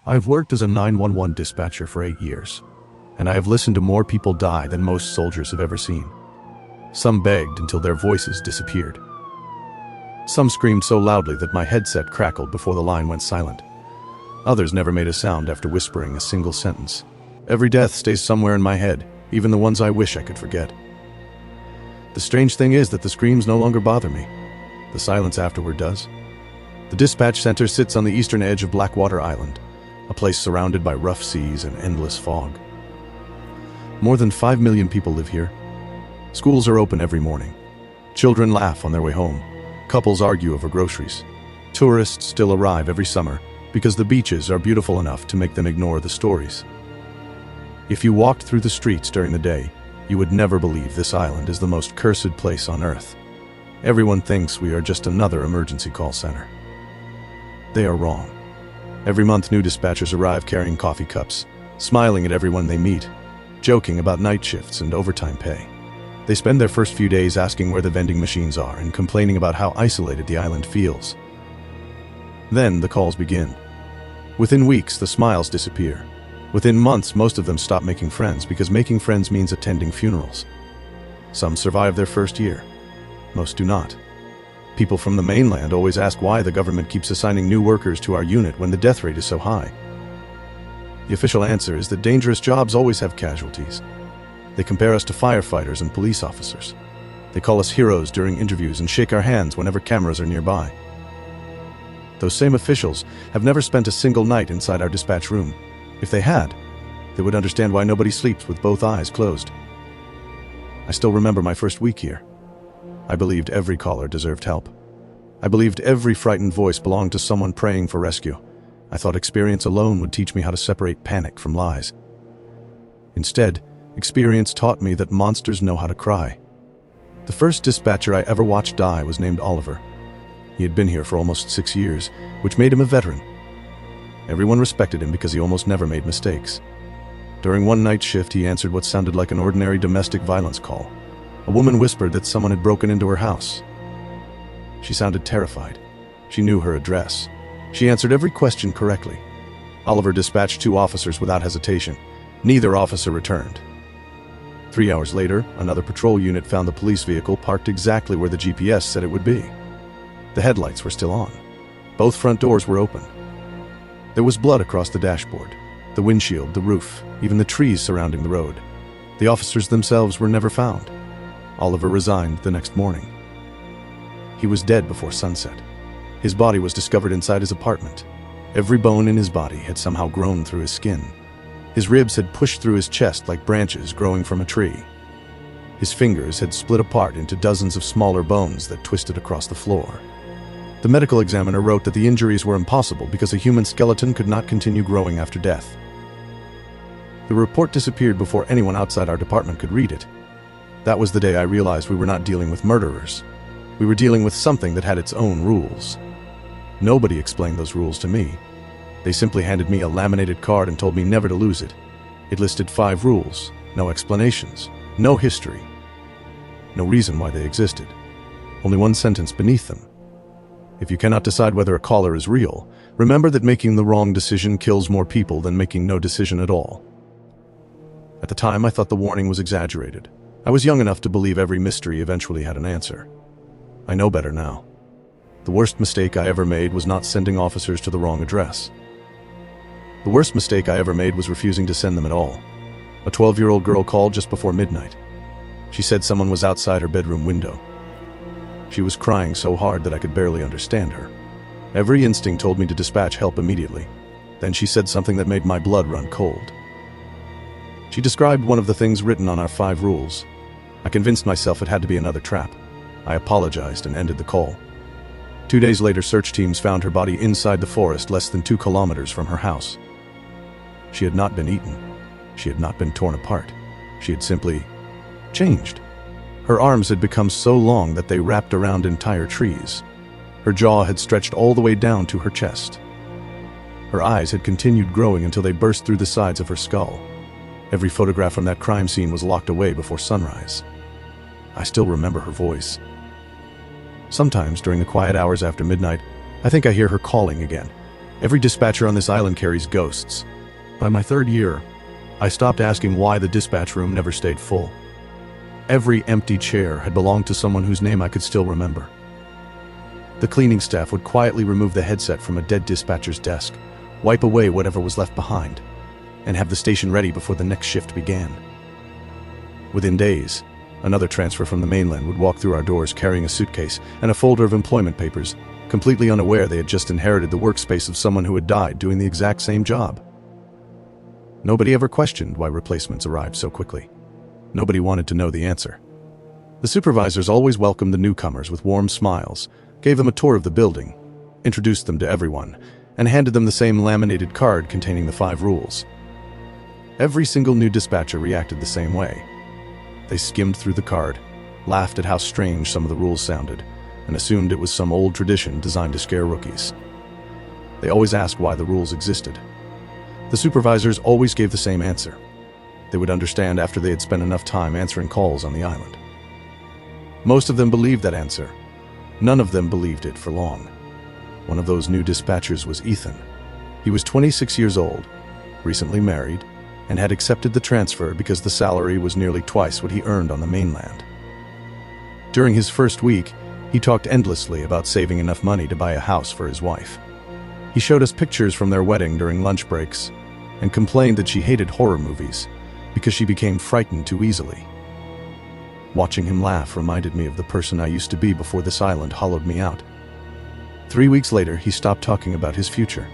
I've worked as a 911 dispatcher for 8 years, and I have listened to more people die than most soldiers have ever seen. Some begged until their voices disappeared. Some screamed so loudly that my headset crackled before the line went silent. Others never made a sound after whispering a single sentence. Every death stays somewhere in my head, even the ones I wish I could forget. The strange thing is that the screams no longer bother me. The silence afterward does. The dispatch center sits on the eastern edge of Blackwater Island, a place surrounded by rough seas and endless fog. More than 5 million people live here. Schools are open every morning. Children laugh on their way home. Couples argue over groceries. Tourists still arrive every summer because the beaches are beautiful enough to make them ignore the stories. If you walked through the streets during the day, you would never believe this island is the most cursed place on earth. Everyone thinks we are just another emergency call center. They are wrong. Every month, new dispatchers arrive carrying coffee cups, smiling at everyone they meet, joking about night shifts and overtime pay. They spend their first few days asking where the vending machines are and complaining about how isolated the island feels. Then the calls begin. Within weeks, the smiles disappear. Within months, most of them stop making friends because making friends means attending funerals. Some survive their first year. Most do not. People from the mainland always ask why the government keeps assigning new workers to our unit when the death rate is so high. The official answer is that dangerous jobs always have casualties. They compare us to firefighters and police officers. They call us heroes during interviews and shake our hands whenever cameras are nearby. Those same officials have never spent a single night inside our dispatch room. If they had, they would understand why nobody sleeps with both eyes closed. I still remember my first week here. I believed every caller deserved help. I believed every frightened voice belonged to someone praying for rescue. I thought experience alone would teach me how to separate panic from lies. Instead, experience taught me that monsters know how to cry. The first dispatcher I ever watched die was named Oliver. He had been here for almost 6 years, which made him a veteran. Everyone respected him because he almost never made mistakes. During one night shift, he answered what sounded like an ordinary domestic violence call. A woman whispered that someone had broken into her house. She sounded terrified. She knew her address. She answered every question correctly. Oliver dispatched 2 officers without hesitation. Neither officer returned. 3 hours later, another patrol unit found the police vehicle parked exactly where the GPS said it would be. The headlights were still on. Both front doors were open. There was blood across the dashboard, the windshield, the roof, even the trees surrounding the road. The officers themselves were never found. Oliver resigned the next morning. He was dead before sunset. His body was discovered inside his apartment. Every bone in his body had somehow grown through his skin. His ribs had pushed through his chest like branches growing from a tree. His fingers had split apart into dozens of smaller bones that twisted across the floor. The medical examiner wrote that the injuries were impossible because a human skeleton could not continue growing after death. The report disappeared before anyone outside our department could read it. That was the day I realized we were not dealing with murderers. We were dealing with something that had its own rules. Nobody explained those rules to me. They simply handed me a laminated card and told me never to lose it. It listed 5 rules, no explanations, no history, no reason why they existed. Only one sentence beneath them. If you cannot decide whether a caller is real, remember that making the wrong decision kills more people than making no decision at all. At the time, I thought the warning was exaggerated. I was young enough to believe every mystery eventually had an answer. I know better now. The worst mistake I ever made was not sending officers to the wrong address. The worst mistake I ever made was refusing to send them at all. A 12-year-old girl called just before midnight. She said someone was outside her bedroom window. She was crying so hard that I could barely understand her. Every instinct told me to dispatch help immediately. Then she said something that made my blood run cold. She described one of the things written on our 5 rules. I convinced myself it had to be another trap. I apologized and ended the call. 2 days later, search teams found her body inside the forest less than 2 kilometers from her house. She had not been eaten. She had not been torn apart. She had simply changed. Her arms had become so long that they wrapped around entire trees. Her jaw had stretched all the way down to her chest. Her eyes had continued growing until they burst through the sides of her skull. Every photograph from that crime scene was locked away before sunrise. I still remember her voice. Sometimes, during the quiet hours after midnight, I think I hear her calling again. Every dispatcher on this island carries ghosts. By my third year, I stopped asking why the dispatch room never stayed full. Every empty chair had belonged to someone whose name I could still remember. The cleaning staff would quietly remove the headset from a dead dispatcher's desk, wipe away whatever was left behind, and have the station ready before the next shift began. Within days, another transfer from the mainland would walk through our doors carrying a suitcase and a folder of employment papers, completely unaware they had just inherited the workspace of someone who had died doing the exact same job. Nobody ever questioned why replacements arrived so quickly. Nobody wanted to know the answer. The supervisors always welcomed the newcomers with warm smiles, gave them a tour of the building, introduced them to everyone, and handed them the same laminated card containing the 5 rules. Every single new dispatcher reacted the same way. They skimmed through the card, laughed at how strange some of the rules sounded, and assumed it was some old tradition designed to scare rookies. They always asked why the rules existed. The supervisors always gave the same answer. They would understand after they had spent enough time answering calls on the island. Most of them believed that answer. None of them believed it for long. One of those new dispatchers was Ethan. He was 26 years old, recently married, and had accepted the transfer because the salary was nearly twice what he earned on the mainland. During his first week, he talked endlessly about saving enough money to buy a house for his wife. He showed us pictures from their wedding during lunch breaks and complained that she hated horror movies because she became frightened too easily. Watching him laugh reminded me of the person I used to be before this island hollowed me out. 3 weeks later, he stopped talking about his future.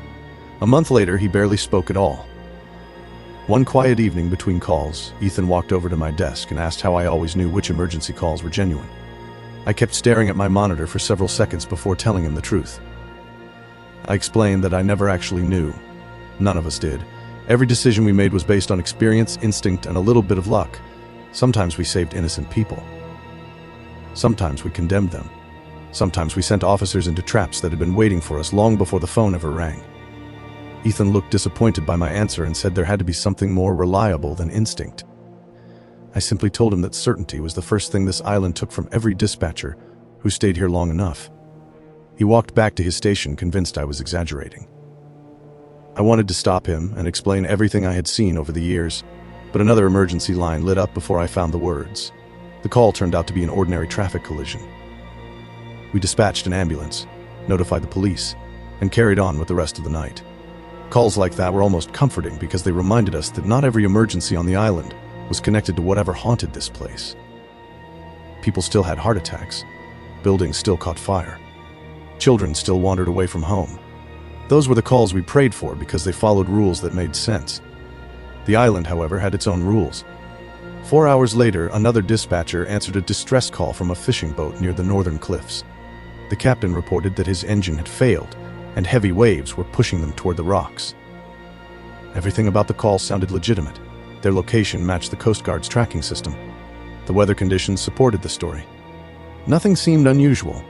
A month later, he barely spoke at all. One quiet evening between calls, Ethan walked over to my desk and asked how I always knew which emergency calls were genuine. I kept staring at my monitor for several seconds before telling him the truth. I explained that I never actually knew. None of us did. Every decision we made was based on experience, instinct, and a little bit of luck. Sometimes we saved innocent people. Sometimes we condemned them. Sometimes we sent officers into traps that had been waiting for us long before the phone ever rang. Ethan looked disappointed by my answer and said there had to be something more reliable than instinct. I simply told him that certainty was the first thing this island took from every dispatcher who stayed here long enough. He walked back to his station convinced I was exaggerating. I wanted to stop him and explain everything I had seen over the years, but another emergency line lit up before I found the words. The call turned out to be an ordinary traffic collision. We dispatched an ambulance, notified the police, and carried on with the rest of the night. Calls like that were almost comforting because they reminded us that not every emergency on the island was connected to whatever haunted this place. People still had heart attacks. Buildings still caught fire. Children still wandered away from home. Those were the calls we prayed for because they followed rules that made sense. The island, however, had its own rules. 4 hours later, another dispatcher answered a distress call from a fishing boat near the northern cliffs. The captain reported that his engine had failed, and heavy waves were pushing them toward the rocks. Everything about the call sounded legitimate. Their location matched the Coast Guard's tracking system. The weather conditions supported the story. Nothing seemed unusual.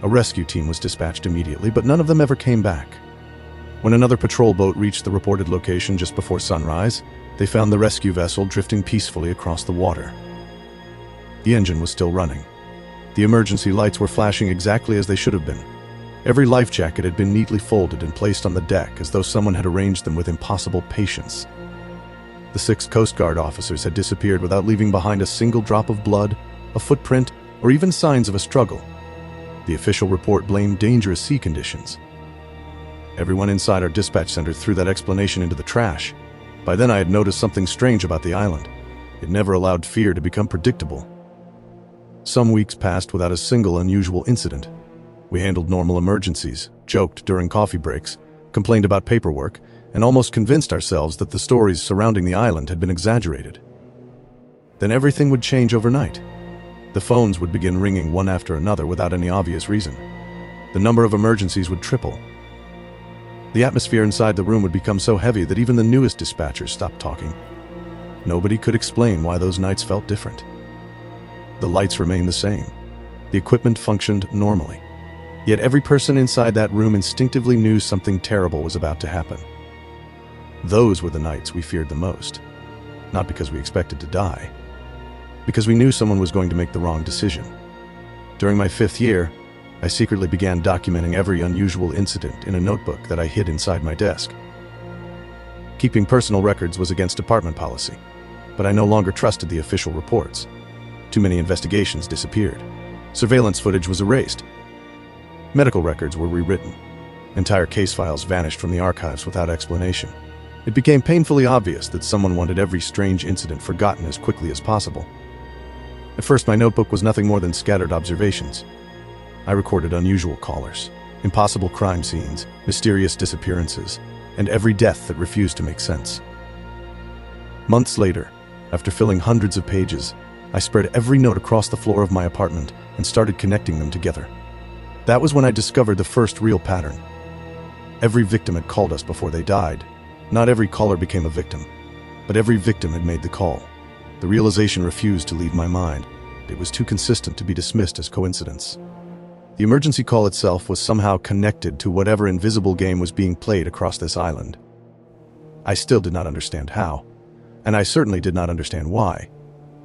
A rescue team was dispatched immediately, but none of them ever came back. When another patrol boat reached the reported location just before sunrise, they found the rescue vessel drifting peacefully across the water. The engine was still running. The emergency lights were flashing exactly as they should have been. Every life jacket had been neatly folded and placed on the deck as though someone had arranged them with impossible patience. The 6 Coast Guard officers had disappeared without leaving behind a single drop of blood, a footprint, or even signs of a struggle. The official report blamed dangerous sea conditions. Everyone inside our dispatch center threw that explanation into the trash. By then I had noticed something strange about the island. It never allowed fear to become predictable. Some weeks passed without a single unusual incident. We handled normal emergencies, joked during coffee breaks, complained about paperwork, and almost convinced ourselves that the stories surrounding the island had been exaggerated. Then everything would change overnight. The phones would begin ringing one after another without any obvious reason. The number of emergencies would triple. The atmosphere inside the room would become so heavy that even the newest dispatchers stopped talking. Nobody could explain why those nights felt different. The lights remained the same. The equipment functioned normally. Yet every person inside that room instinctively knew something terrible was about to happen. Those were the nights we feared the most. Not because we expected to die. Because we knew someone was going to make the wrong decision. During my 5th year, I secretly began documenting every unusual incident in a notebook that I hid inside my desk. Keeping personal records was against department policy, but I no longer trusted the official reports. Too many investigations disappeared. Surveillance footage was erased. Medical records were rewritten. Entire case files vanished from the archives without explanation. It became painfully obvious that someone wanted every strange incident forgotten as quickly as possible. At first, my notebook was nothing more than scattered observations. I recorded unusual callers, impossible crime scenes, mysterious disappearances, and every death that refused to make sense. Months later, after filling hundreds of pages, I spread every note across the floor of my apartment and started connecting them together. That was when I discovered the first real pattern. Every victim had called us before they died. Not every caller became a victim, but every victim had made the call. The realization refused to leave my mind. It was too consistent to be dismissed as coincidence. The emergency call itself was somehow connected to whatever invisible game was being played across this island. I still did not understand how, and I certainly did not understand why,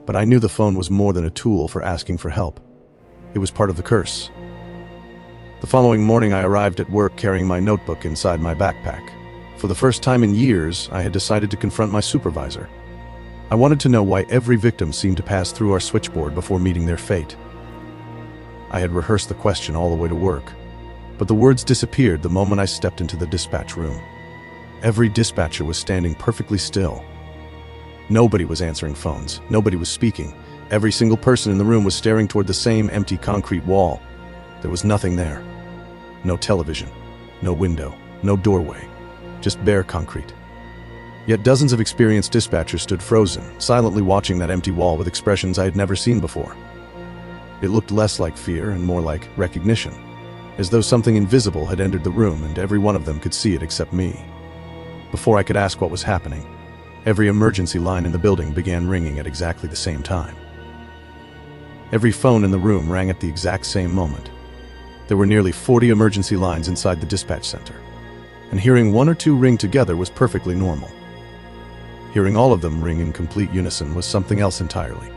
but I knew the phone was more than a tool for asking for help. It was part of the curse. The following morning, I arrived at work carrying my notebook inside my backpack. For the first time in years, I had decided to confront my supervisor. I wanted to know why every victim seemed to pass through our switchboard before meeting their fate. I had rehearsed the question all the way to work, but the words disappeared the moment I stepped into the dispatch room. Every dispatcher was standing perfectly still. Nobody was answering phones. Nobody was speaking. Every single person in the room was staring toward the same empty concrete wall. There was nothing there. No television, no window, no doorway, just bare concrete. Yet dozens of experienced dispatchers stood frozen, silently watching that empty wall with expressions I had never seen before. It looked less like fear and more like recognition, as though something invisible had entered the room and every one of them could see it except me. Before I could ask what was happening, every emergency line in the building began ringing at exactly the same time. Every phone in the room rang at the exact same moment. There were nearly 40 emergency lines inside the dispatch center, and hearing one or two ring together was perfectly normal. Hearing all of them ring in complete unison was something else entirely.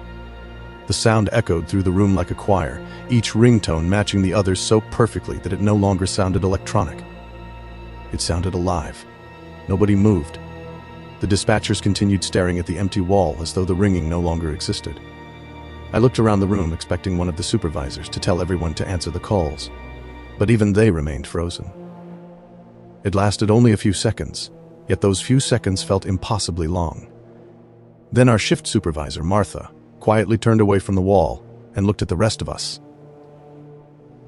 The sound echoed through the room like a choir, each ringtone matching the others so perfectly that it no longer sounded electronic. It sounded alive. Nobody moved. The dispatchers continued staring at the empty wall as though the ringing no longer existed. I looked around the room expecting one of the supervisors to tell everyone to answer the calls, but even they remained frozen. It lasted only a few seconds, yet those few seconds felt impossibly long. Then our shift supervisor, Martha, quietly turned away from the wall and looked at the rest of us.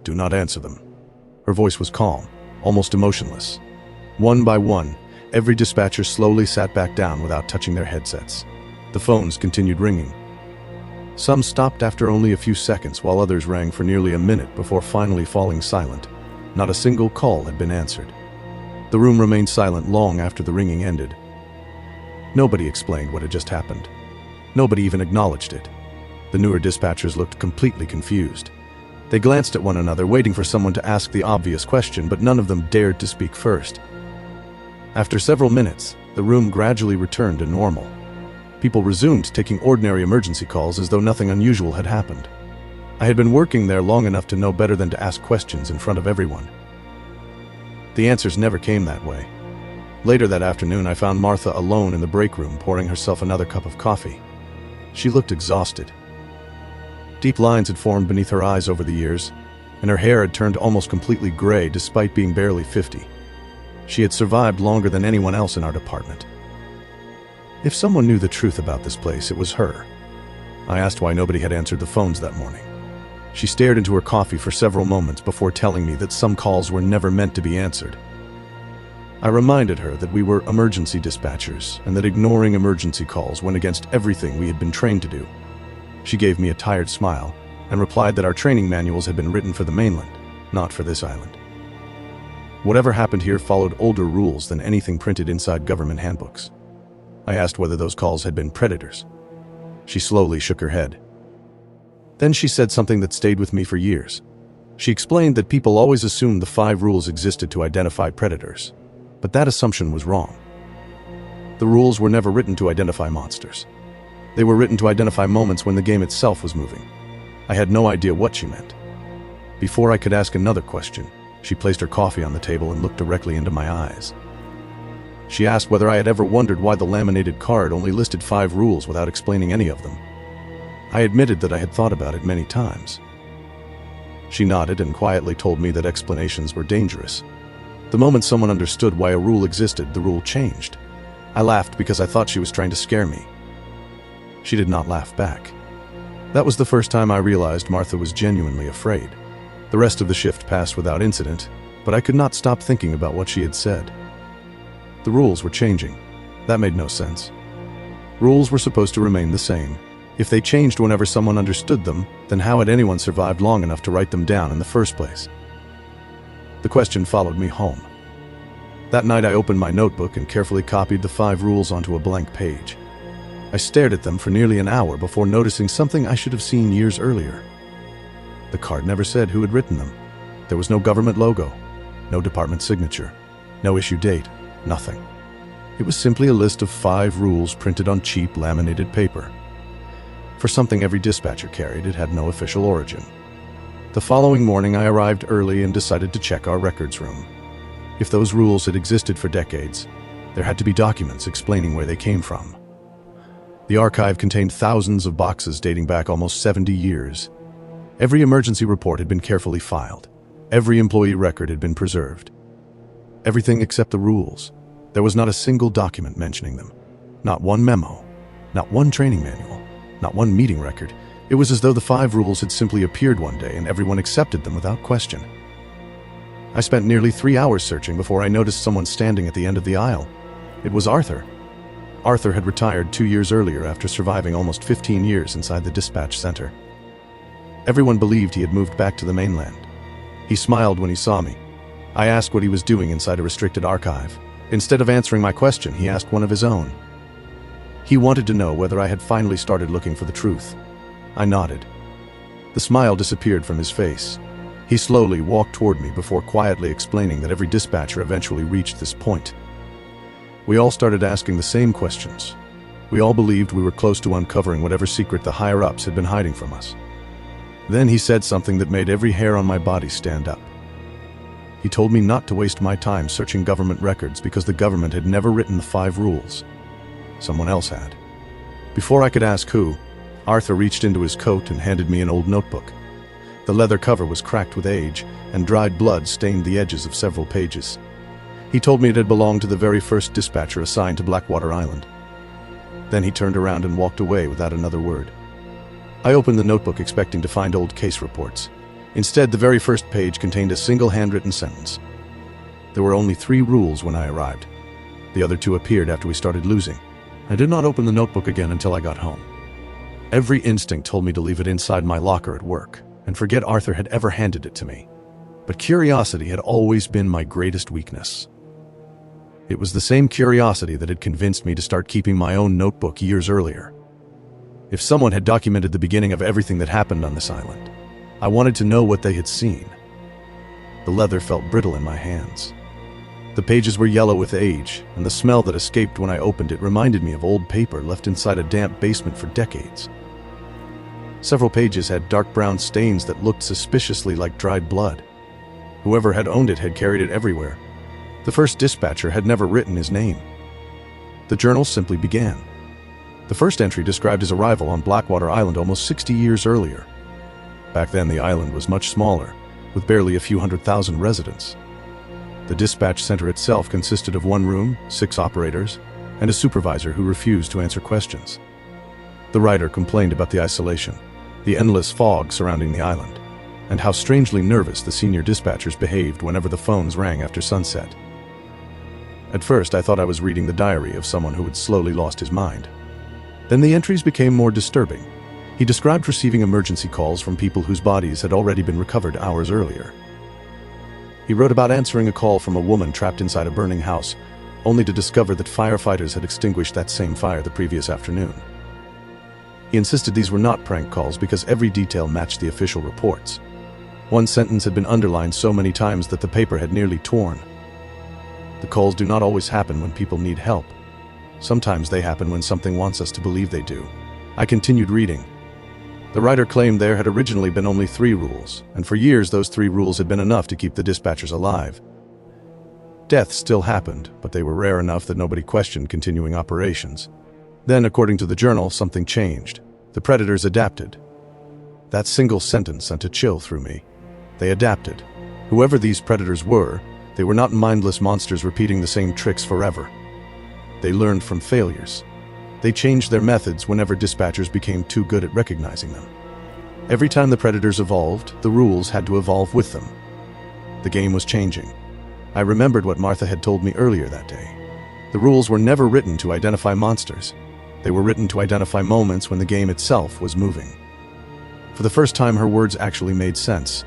"Do not answer them." Her voice was calm, almost emotionless. One by one, every dispatcher slowly sat back down without touching their headsets. The phones continued ringing. Some stopped after only a few seconds, while others rang for nearly a minute before finally falling silent. Not a single call had been answered. The room remained silent long after the ringing ended. Nobody explained what had just happened. Nobody even acknowledged it. The newer dispatchers looked completely confused. They glanced at one another, waiting for someone to ask the obvious question, but none of them dared to speak first. After several minutes, the room gradually returned to normal. People resumed taking ordinary emergency calls as though nothing unusual had happened. I had been working there long enough to know better than to ask questions in front of everyone. The answers never came that way. Later that afternoon, I found Martha alone in the break room pouring herself another cup of coffee. She looked exhausted. Deep lines had formed beneath her eyes over the years, and her hair had turned almost completely gray despite being barely 50. She had survived longer than anyone else in our department. If someone knew the truth about this place, it was her. I asked why nobody had answered the phones that morning. She stared into her coffee for several moments before telling me that some calls were never meant to be answered. I reminded her that we were emergency dispatchers and that ignoring emergency calls went against everything we had been trained to do. She gave me a tired smile and replied that our training manuals had been written for the mainland, not for this island. Whatever happened here followed older rules than anything printed inside government handbooks. I asked whether those calls had been predators. She slowly shook her head. Then she said something that stayed with me for years. She explained that people always assumed the 5 rules existed to identify predators, but that assumption was wrong. The rules were never written to identify monsters. They were written to identify moments when the game itself was moving. I had no idea what she meant. Before I could ask another question, she placed her coffee on the table and looked directly into my eyes. She asked whether I had ever wondered why the laminated card only listed 5 rules without explaining any of them. I admitted that I had thought about it many times. She nodded and quietly told me that explanations were dangerous. The moment someone understood why a rule existed, the rule changed. I laughed because I thought she was trying to scare me. She did not laugh back. That was the first time I realized Martha was genuinely afraid. The rest of the shift passed without incident, but I could not stop thinking about what she had said. The rules were changing. That made no sense. Rules were supposed to remain the same. If they changed whenever someone understood them, then how had anyone survived long enough to write them down in the first place? The question followed me home. That night I opened my notebook and carefully copied the 5 rules onto a blank page. I stared at them for nearly an hour before noticing something I should have seen years earlier. The card never said who had written them. There was no government logo, no department signature, no issue date, nothing. It was simply a list of 5 rules printed on cheap laminated paper. For something every dispatcher carried, it had no official origin. The following morning I arrived early and decided to check our records room. If those rules had existed for decades, there had to be documents explaining where they came from. The archive contained thousands of boxes dating back almost 70 years. Every emergency report had been carefully filed. Every employee record had been preserved. Everything except the rules. There was not a single document mentioning them. Not one memo. Not one training manual. Not one meeting record. It was as though the 5 rules had simply appeared one day and everyone accepted them without question. I spent nearly 3 hours searching before I noticed someone standing at the end of the aisle. It was Arthur. Arthur had retired 2 years earlier after surviving almost 15 years inside the dispatch center. Everyone believed he had moved back to the mainland. He smiled when he saw me. I asked what he was doing inside a restricted archive. Instead of answering my question, he asked one of his own. He wanted to know whether I had finally started looking for the truth. I nodded. The smile disappeared from his face. He slowly walked toward me before quietly explaining that every dispatcher eventually reached this point. We all started asking the same questions. We all believed we were close to uncovering whatever secret the higher-ups had been hiding from us. Then he said something that made every hair on my body stand up. He told me not to waste my time searching government records because the government had never written the 5 rules. Someone else had. Before I could ask who, Arthur reached into his coat and handed me an old notebook. The leather cover was cracked with age, and dried blood stained the edges of several pages. He told me it had belonged to the very first dispatcher assigned to Blackwater Island. Then he turned around and walked away without another word. I opened the notebook expecting to find old case reports. Instead, the very first page contained a single handwritten sentence. There were only 3 rules when I arrived. The other 2 appeared after we started losing. I did not open the notebook again until I got home. Every instinct told me to leave it inside my locker at work and forget Arthur had ever handed it to me. But curiosity had always been my greatest weakness. It was the same curiosity that had convinced me to start keeping my own notebook years earlier. If someone had documented the beginning of everything that happened on this island, I wanted to know what they had seen. The leather felt brittle in my hands. The pages were yellow with age, and the smell that escaped when I opened it reminded me of old paper left inside a damp basement for decades. Several pages had dark brown stains that looked suspiciously like dried blood. Whoever had owned it had carried it everywhere. The first dispatcher had never written his name. The journal simply began. The first entry described his arrival on Blackwater Island almost 60 years earlier. Back then, the island was much smaller, with barely a few 100,000 residents. The dispatch center itself consisted of 1 room, 6 operators, and a supervisor who refused to answer questions. The writer complained about the isolation, the endless fog surrounding the island, and how strangely nervous the senior dispatchers behaved whenever the phones rang after sunset. At first, I thought I was reading the diary of someone who had slowly lost his mind. Then the entries became more disturbing. He described receiving emergency calls from people whose bodies had already been recovered hours earlier. He wrote about answering a call from a woman trapped inside a burning house, only to discover that firefighters had extinguished that same fire the previous afternoon. He insisted these were not prank calls because every detail matched the official reports. One sentence had been underlined so many times that the paper had nearly torn. The calls do not always happen when people need help. Sometimes they happen when something wants us to believe they do. I continued reading. The writer claimed there had originally been only 3 rules, and for years those 3 rules had been enough to keep the dispatchers alive. Deaths still happened, but they were rare enough that nobody questioned continuing operations. Then, according to the journal, something changed. The predators adapted. That single sentence sent a chill through me. They adapted. Whoever these predators were, they were not mindless monsters repeating the same tricks forever. They learned from failures. They changed their methods whenever dispatchers became too good at recognizing them. Every time the predators evolved, the rules had to evolve with them. The game was changing. I remembered what Martha had told me earlier that day. The rules were never written to identify monsters. They were written to identify moments when the game itself was moving. For the first time, her words actually made sense.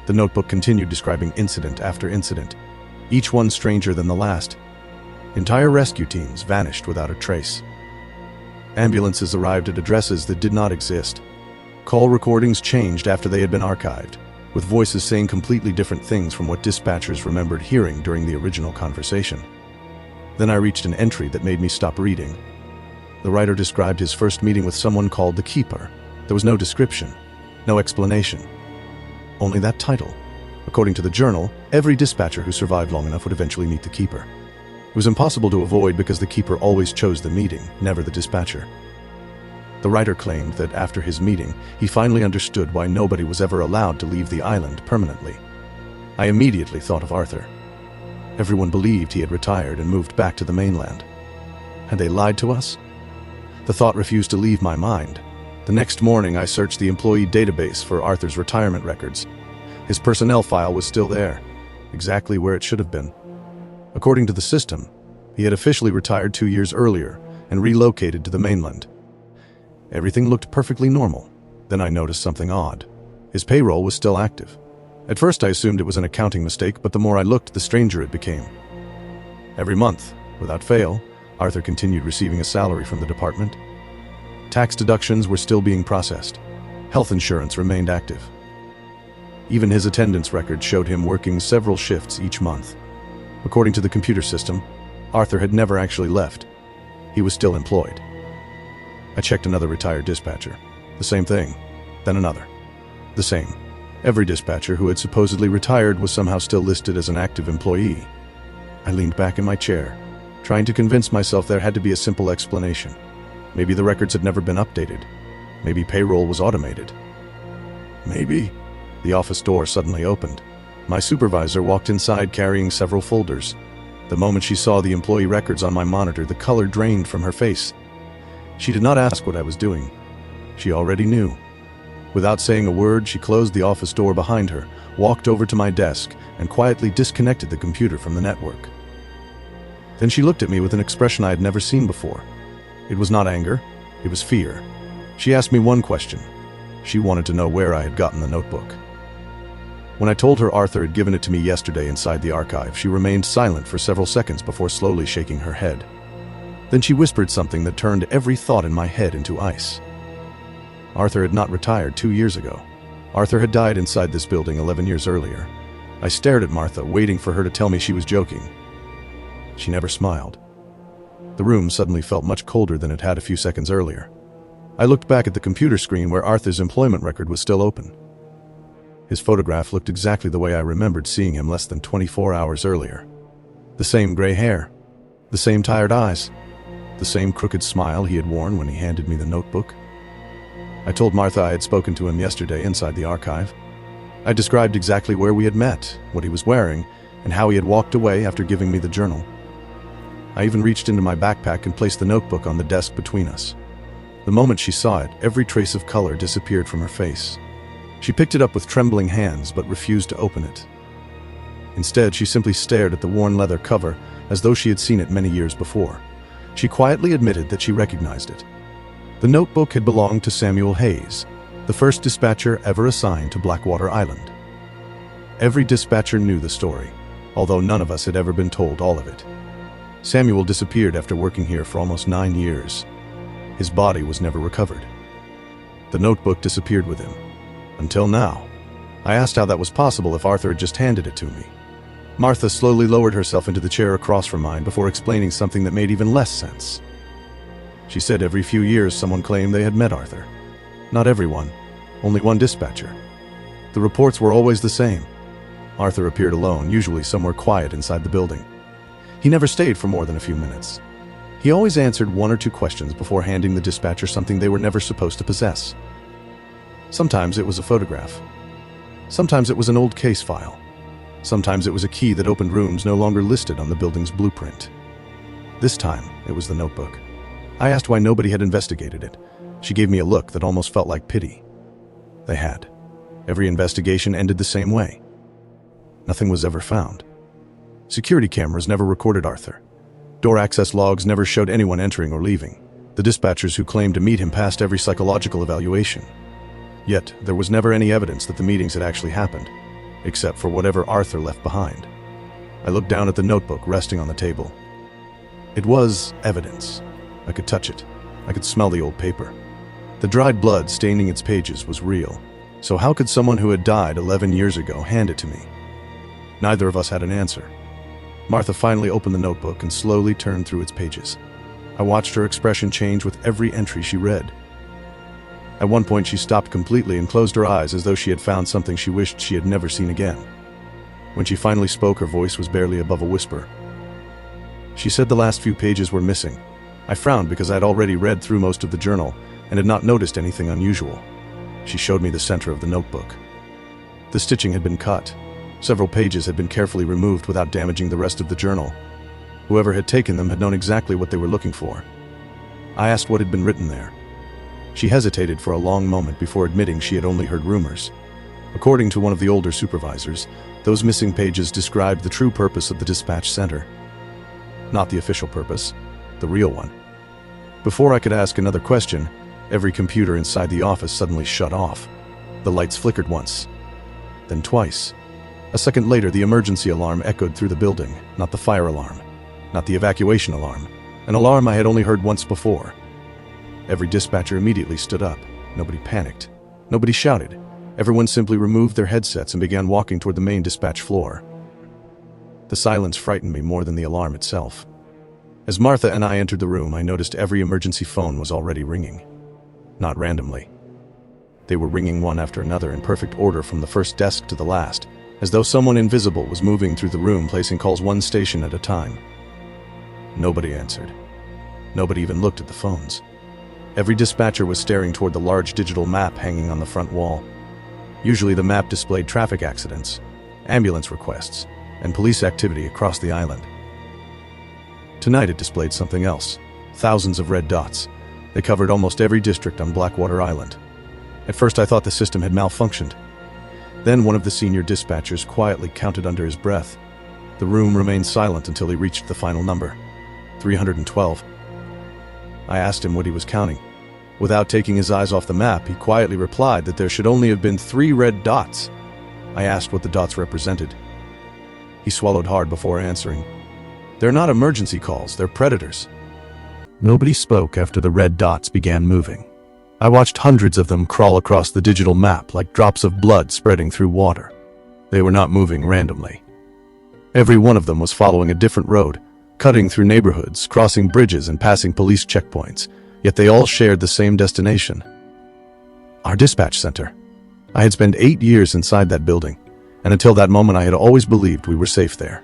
The notebook continued describing incident after incident, each one stranger than the last. Entire rescue teams vanished without a trace. Ambulances arrived at addresses that did not exist. Call recordings changed after they had been archived, with voices saying completely different things from what dispatchers remembered hearing during the original conversation. Then I reached an entry that made me stop reading. The writer described his first meeting with someone called the Keeper. There was no description, no explanation. Only that title. According to the journal, every dispatcher who survived long enough would eventually meet the Keeper. It was impossible to avoid because the Keeper always chose the meeting, never the dispatcher. The writer claimed that after his meeting, he finally understood why nobody was ever allowed to leave the island permanently. I immediately thought of Arthur. Everyone believed he had retired and moved back to the mainland. Had they lied to us? The thought refused to leave my mind. The next morning, I searched the employee database for Arthur's retirement records. His personnel file was still there, exactly where it should have been. According to the system, he had officially retired 2 years earlier and relocated to the mainland. Everything looked perfectly normal. Then I noticed something odd. His payroll was still active. At first I assumed it was an accounting mistake, but the more I looked, the stranger it became. Every month, without fail, Arthur continued receiving a salary from the department. Tax deductions were still being processed. Health insurance remained active. Even his attendance record showed him working several shifts each month. According to the computer system, Arthur had never actually left. He was still employed. I checked another retired dispatcher. The same thing. Then another. The same. Every dispatcher who had supposedly retired was somehow still listed as an active employee. I leaned back in my chair, trying to convince myself there had to be a simple explanation. Maybe the records had never been updated. Maybe payroll was automated. Maybe. The office door suddenly opened. My supervisor walked inside carrying several folders. The moment she saw the employee records on my monitor, the color drained from her face. She did not ask what I was doing. She already knew. Without saying a word, she closed the office door behind her, walked over to my desk, and quietly disconnected the computer from the network. Then she looked at me with an expression I had never seen before. It was not anger, it was fear. She asked me one question. She wanted to know where I had gotten the notebook. When I told her Arthur had given it to me yesterday inside the archive, she remained silent for several seconds before slowly shaking her head. Then she whispered something that turned every thought in my head into ice. Arthur had not retired 2 years ago. Arthur had died inside this building 11 years earlier. I stared at Martha, waiting for her to tell me she was joking. She never smiled. The room suddenly felt much colder than it had a few seconds earlier. I looked back at the computer screen where Arthur's employment record was still open. His photograph looked exactly the way I remembered seeing him less than 24 hours earlier. The same gray hair, the same tired eyes, the same crooked smile he had worn when he handed me the notebook. I told Martha I had spoken to him yesterday inside the archive. I described exactly where we had met, what he was wearing, and how he had walked away after giving me the journal. I even reached into my backpack and placed the notebook on the desk between us. The moment she saw it, every trace of color disappeared from her face. She picked it up with trembling hands but refused to open it. Instead, she simply stared at the worn leather cover as though she had seen it many years before. She quietly admitted that she recognized it. The notebook had belonged to Samuel Hayes, the first dispatcher ever assigned to Blackwater Island. Every dispatcher knew the story, although none of us had ever been told all of it. Samuel disappeared after working here for almost 9 years. His body was never recovered. The notebook disappeared with him. Until now. I asked how that was possible if Arthur had just handed it to me. Martha slowly lowered herself into the chair across from mine before explaining something that made even less sense. She said every few years someone claimed they had met Arthur. Not everyone. Only one dispatcher. The reports were always the same. Arthur appeared alone, usually somewhere quiet inside the building. He never stayed for more than a few minutes. He always answered one or two questions before handing the dispatcher something they were never supposed to possess. Sometimes it was a photograph. Sometimes it was an old case file. Sometimes it was a key that opened rooms no longer listed on the building's blueprint. This time, it was the notebook. I asked why nobody had investigated it. She gave me a look that almost felt like pity. They had. Every investigation ended the same way. Nothing was ever found. Security cameras never recorded Arthur. Door access logs never showed anyone entering or leaving. The dispatchers who claimed to meet him passed every psychological evaluation. Yet, there was never any evidence that the meetings had actually happened, except for whatever Arthur left behind. I looked down at the notebook resting on the table. It was evidence. I could touch it. I could smell the old paper. The dried blood staining its pages was real. So how could someone who had died 11 years ago hand it to me? Neither of us had an answer. Martha finally opened the notebook and slowly turned through its pages. I watched her expression change with every entry she read. At one point, she stopped completely and closed her eyes as though she had found something she wished she had never seen again. When she finally spoke, her voice was barely above a whisper. She said the last few pages were missing. I frowned because I had already read through most of the journal and had not noticed anything unusual. She showed me the center of the notebook. The stitching had been cut. Several pages had been carefully removed without damaging the rest of the journal. Whoever had taken them had known exactly what they were looking for. I asked what had been written there. She hesitated for a long moment before admitting she had only heard rumors. According to one of the older supervisors, those missing pages described the true purpose of the dispatch center. Not the official purpose, the real one. Before I could ask another question, every computer inside the office suddenly shut off. The lights flickered once, then twice. A second later, the emergency alarm echoed through the building, not the fire alarm, not the evacuation alarm, an alarm I had only heard once before. Every dispatcher immediately stood up. Nobody panicked. Nobody shouted. Everyone simply removed their headsets and began walking toward the main dispatch floor. The silence frightened me more than the alarm itself. As Martha and I entered the room, I noticed every emergency phone was already ringing. Not randomly. They were ringing one after another in perfect order from the first desk to the last, as though someone invisible was moving through the room, placing calls one station at a time. Nobody answered. Nobody even looked at the phones. Every dispatcher was staring toward the large digital map hanging on the front wall. Usually the map displayed traffic accidents, ambulance requests, and police activity across the island. Tonight it displayed something else. Thousands of red dots. They covered almost every district on Blackwater Island. At first I thought the system had malfunctioned. Then one of the senior dispatchers quietly counted under his breath. The room remained silent until he reached the final number, 312. I asked him what he was counting. Without taking his eyes off the map, he quietly replied that there should only have been 3 red dots. I asked what the dots represented. He swallowed hard before answering. They're not emergency calls, they're predators. Nobody spoke after the red dots began moving. I watched hundreds of them crawl across the digital map like drops of blood spreading through water. They were not moving randomly. Every one of them was following a different road, cutting through neighborhoods, crossing bridges, and passing police checkpoints, yet they all shared the same destination. Our dispatch center. I had spent 8 years inside that building, and until that moment I had always believed we were safe there.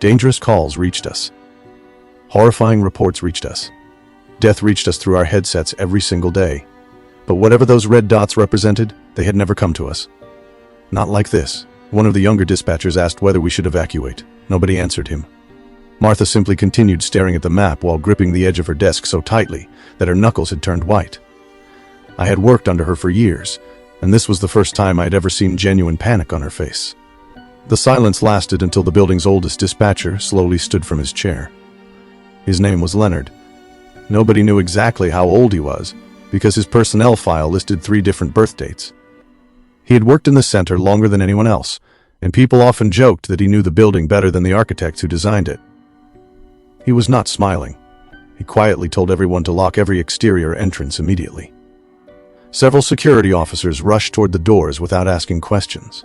Dangerous calls reached us. Horrifying reports reached us. Death reached us through our headsets every single day. But whatever those red dots represented, they had never come to us. Not like this. One of the younger dispatchers asked whether we should evacuate. Nobody answered him. Martha simply continued staring at the map while gripping the edge of her desk so tightly that her knuckles had turned white. I had worked under her for years, and this was the first time I had ever seen genuine panic on her face. The silence lasted until the building's oldest dispatcher slowly stood from his chair. His name was Leonard. Nobody knew exactly how old he was, because his personnel file listed 3 different birth dates. He had worked in the center longer than anyone else, and people often joked that he knew the building better than the architects who designed it. He was not smiling. He quietly told everyone to lock every exterior entrance immediately. Several security officers rushed toward the doors without asking questions.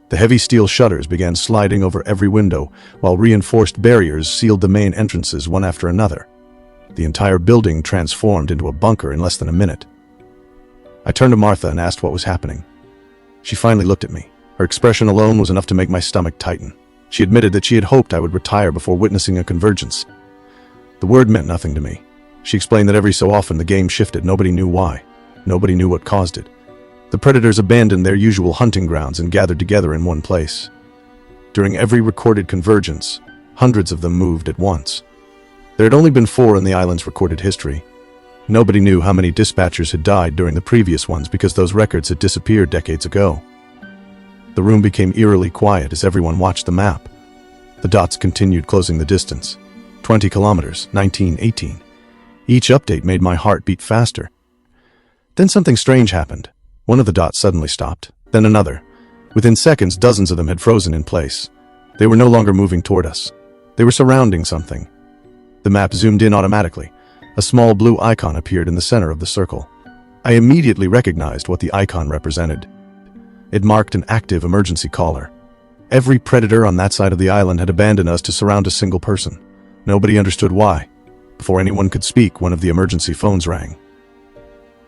The heavy steel shutters began sliding over every window, while reinforced barriers sealed the main entrances one after another. The entire building transformed into a bunker in less than a minute. I turned to Martha and asked what was happening. She finally looked at me. Her expression alone was enough to make my stomach tighten. She admitted that she had hoped I would retire before witnessing a convergence. The word meant nothing to me. She explained that every so often the game shifted. Nobody knew why. Nobody knew what caused it. The predators abandoned their usual hunting grounds and gathered together in one place. During every recorded convergence, hundreds of them moved at once. There had only been 4 in the island's recorded history. Nobody knew how many dispatchers had died during the previous ones because those records had disappeared decades ago. The room became eerily quiet as everyone watched the map. The dots continued closing the distance. 20 kilometers, 19, 18. Each update made my heart beat faster. Then something strange happened. One of the dots suddenly stopped, then another. Within seconds, dozens of them had frozen in place. They were no longer moving toward us. They were surrounding something. The map zoomed in automatically. A small blue icon appeared in the center of the circle. I immediately recognized what the icon represented. It marked an active emergency caller. Every predator on that side of the island had abandoned us to surround a single person. Nobody understood why. Before anyone could speak, one of the emergency phones rang.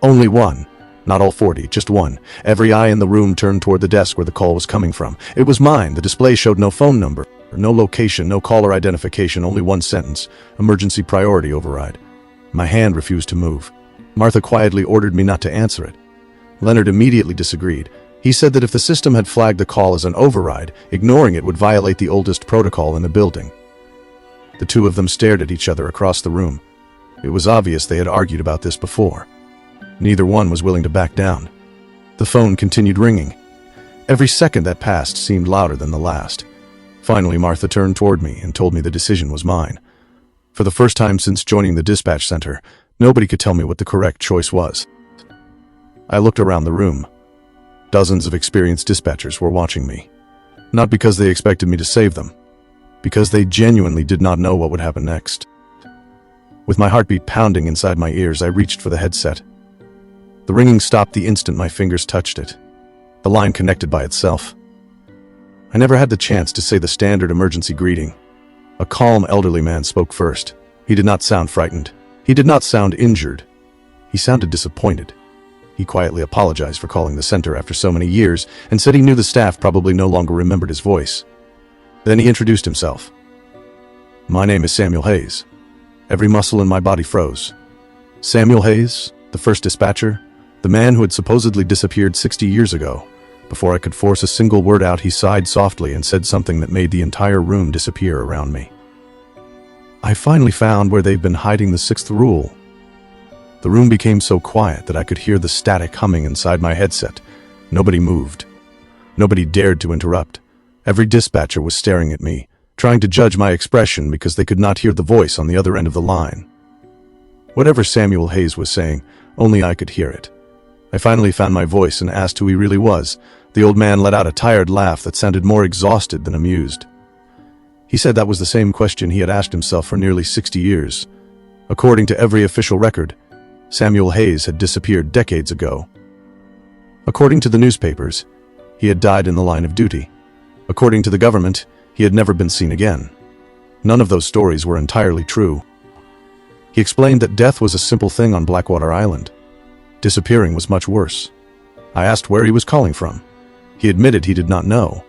Only one. Not all 40, just one. Every eye in the room turned toward the desk where the call was coming from. It was mine. The display showed no phone number, no location, no caller identification, only one sentence. Emergency priority override. My hand refused to move. Martha quietly ordered me not to answer it. Leonard immediately disagreed. He said that if the system had flagged the call as an override, ignoring it would violate the oldest protocol in the building. The two of them stared at each other across the room. It was obvious they had argued about this before. Neither one was willing to back down. The phone continued ringing. Every second that passed seemed louder than the last. Finally, Martha turned toward me and told me the decision was mine. For the first time since joining the dispatch center, nobody could tell me what the correct choice was. I looked around the room. Dozens of experienced dispatchers were watching me. Not because they expected me to save them, because they genuinely did not know what would happen next. With my heartbeat pounding inside my ears, I reached for the headset. The ringing stopped the instant my fingers touched it. The line connected by itself. I never had the chance to say the standard emergency greeting. A calm elderly man spoke first. He did not sound frightened. He did not sound injured. He sounded disappointed. He quietly apologized for calling the center after so many years and said he knew the staff probably no longer remembered his voice. Then he introduced himself. "My name is Samuel Hayes." Every muscle in my body froze. Samuel Hayes, the first dispatcher, the man who had supposedly disappeared 60 years ago. Before I could force a single word out, he sighed softly and said something that made the entire room disappear around me. "I finally found where they've been hiding the 6th rule." The room became so quiet that I could hear the static humming inside my headset. Nobody moved. Nobody dared to interrupt. Every dispatcher was staring at me, trying to judge my expression because they could not hear the voice on the other end of the line. Whatever Samuel Hayes was saying, only I could hear it. I finally found my voice and asked who he really was. The old man let out a tired laugh that sounded more exhausted than amused. He said that was the same question he had asked himself for nearly 60 years. According to every official record, Samuel Hayes had disappeared decades ago. According to the newspapers, he had died in the line of duty. According to the government, he had never been seen again. None of those stories were entirely true. He explained that death was a simple thing on Blackwater Island. Disappearing was much worse. I asked where he was calling from. He admitted he did not know.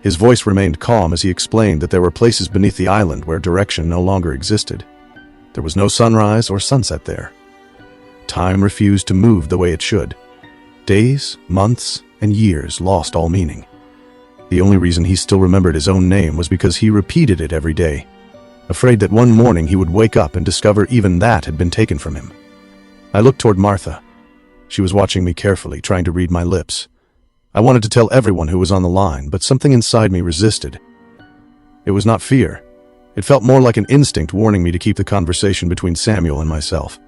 His voice remained calm as he explained that there were places beneath the island where direction no longer existed. There was no sunrise or sunset there. Time refused to move the way it should. Days, months, and years lost all meaning. The only reason he still remembered his own name was because he repeated it every day, afraid that one morning he would wake up and discover even that had been taken from him. I looked toward Martha. She was watching me carefully, trying to read my lips. I wanted to tell everyone who was on the line, but something inside me resisted. It was not fear. It felt more like an instinct warning me to keep the conversation between Samuel and myself.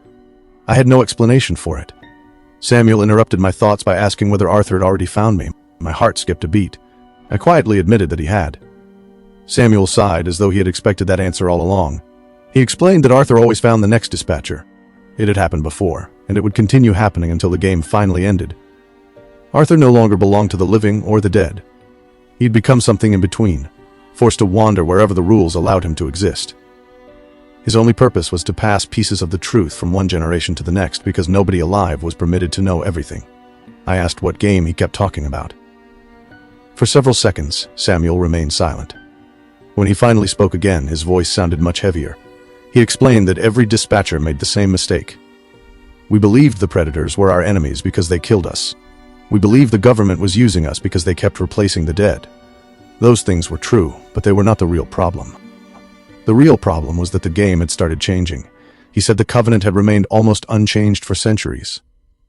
I had no explanation for it. Samuel interrupted my thoughts by asking whether Arthur had already found me. My heart skipped a beat. I quietly admitted that he had. Samuel sighed as though he had expected that answer all along. He explained that Arthur always found the next dispatcher. It had happened before, and it would continue happening until the game finally ended. Arthur no longer belonged to the living or the dead. He'd become something in between, forced to wander wherever the rules allowed him to exist. His only purpose was to pass pieces of the truth from one generation to the next because nobody alive was permitted to know everything. I asked what game he kept talking about. For several seconds, Samuel remained silent. When he finally spoke again, his voice sounded much heavier. He explained that every dispatcher made the same mistake. We believed the predators were our enemies because they killed us. We believed the government was using us because they kept replacing the dead. Those things were true, but they were not the real problem. The real problem was that the game had started changing. He said the Covenant had remained almost unchanged for centuries.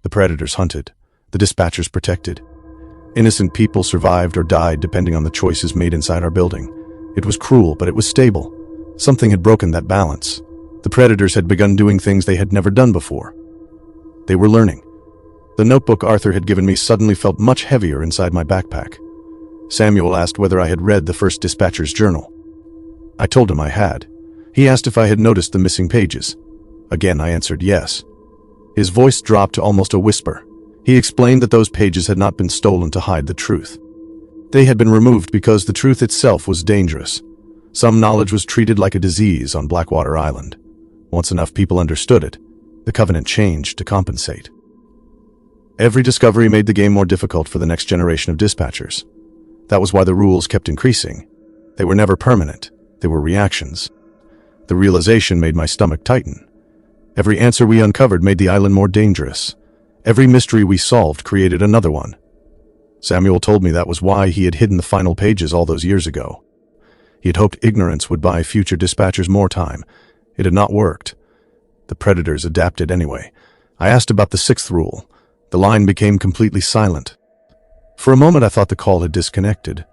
The predators hunted. The dispatchers protected. Innocent people survived or died depending on the choices made inside our building. It was cruel, but it was stable. Something had broken that balance. The predators had begun doing things they had never done before. They were learning. The notebook Arthur had given me suddenly felt much heavier inside my backpack. Samuel asked whether I had read the first dispatcher's journal. I told him I had. He asked if I had noticed the missing pages. Again, I answered yes. His voice dropped to almost a whisper. He explained that those pages had not been stolen to hide the truth. They had been removed because the truth itself was dangerous. Some knowledge was treated like a disease on Blackwater Island. Once enough people understood it, the Covenant changed to compensate. Every discovery made the game more difficult for the next generation of dispatchers. That was why the rules kept increasing. They were never permanent. They were reactions. The realization made my stomach tighten. Every answer we uncovered made the island more dangerous. Every mystery we solved created another one. Samuel told me that was why he had hidden the final pages all those years ago. He had hoped ignorance would buy future dispatchers more time. It had not worked. The predators adapted anyway. I asked about the sixth rule. The line became completely silent. For a moment I thought the call had disconnected.